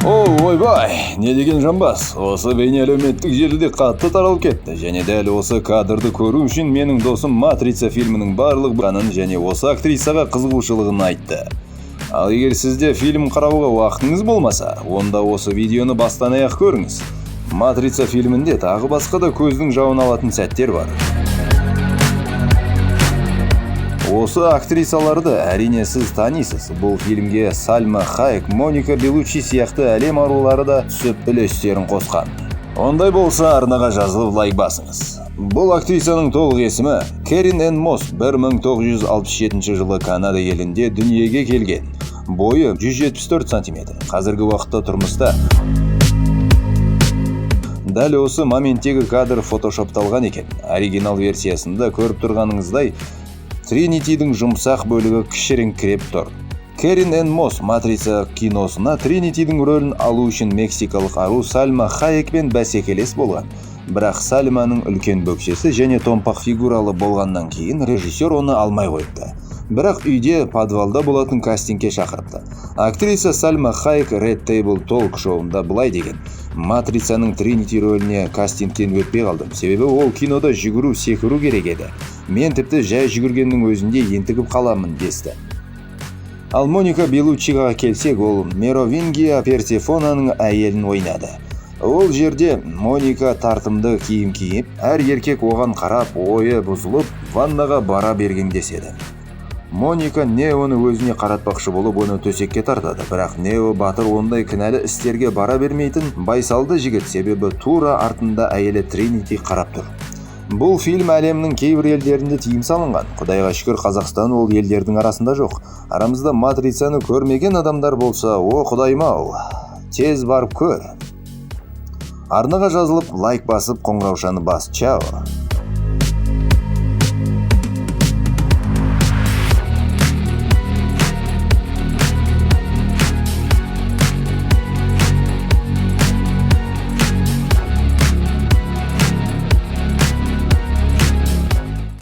Ойбай, не деген жамбас. Осы бейне әлеуметтік желіде қатты таралып кетті. Және дәл осы кадрды көру үшін менің досым Матрица фильмінің барлық бұғанын және осы актрисаға қызығушылығын айтты. Ал егер сізде фильм қарауға уақытыңыз болмаса, онда осы видеоны бастан аяқ көріңіз. Матрица фильмінде тағы басқа да көздің жауын алатын сәттер бар. Осы актрисаларды әрине сіз танисыз. Бұл фильмге Сальма Хайек, Моника Белуччи сияқты әлем арулары да түсіп үлестерін қосқан. Ондай болса, арнаға жазылып лайк басыңыз. Бұл актрисаның толық есімі Кэрин Энн Мосс, 1967 жылы Канада елінде дүниеге келген. Бойы 174 см. Қазіргі уақытта тұрмыста. Дәл осы моменттегі кадр фотошопталған екен. Оригинал версиясында көріп тұрғаныңыздай Тринитидің жұмсақ бөлігі кішіреңкіреп тұр. Кэрин Энн Мосс Матрица киносына Тринитидің рөлін алу үшін мексикалық ару Сальма Хайекпен бәсекелес болған. Бірақ Сальманың үлкен бөксесі және томпақ фигуралы болғаннан кейін режиссер оны алмай қойыпты. Бірақ үйде подвалда болатын кастингке шақырыпты. Актриса Сальма Хайек Red Table Talk шоуында былай деген: Матрицаның Тринити рөліне кастингтен өтпей қалдым, себебі ол кинода жүгіру секіру керек еді. Мен тіпті жай жүгіргеннің өзінде ентігіп қаламын десті. Ал Моника Белуччиға келсек, ол Меровингия Персефонаның әйелін ойнады. Ол жерде Моника тартымды киім киіп, әр еркек оған қарап, ойы бұзылып, ваннаға бара берген деседі. Моника Неоны өзіне қаратпақшы болып оны төсекке тартады, бірақ Нео батыр ондай кінәлі істерге бара бермейтін байсалды жігіт, себебі тура артында әйелі Тринити қарап тұр. Бұл фильм әлемнің кейбір елдерінде тыйым салынған. Құдайға шүкір, Қазақстан ол елдердің арасында жоқ. Арамызда Матрицаны көрмеген адамдар болса, о құдайым-ау, тез барып көр. Арнаға жазылып, лайк басып, қоңыраушаны бас. Чао.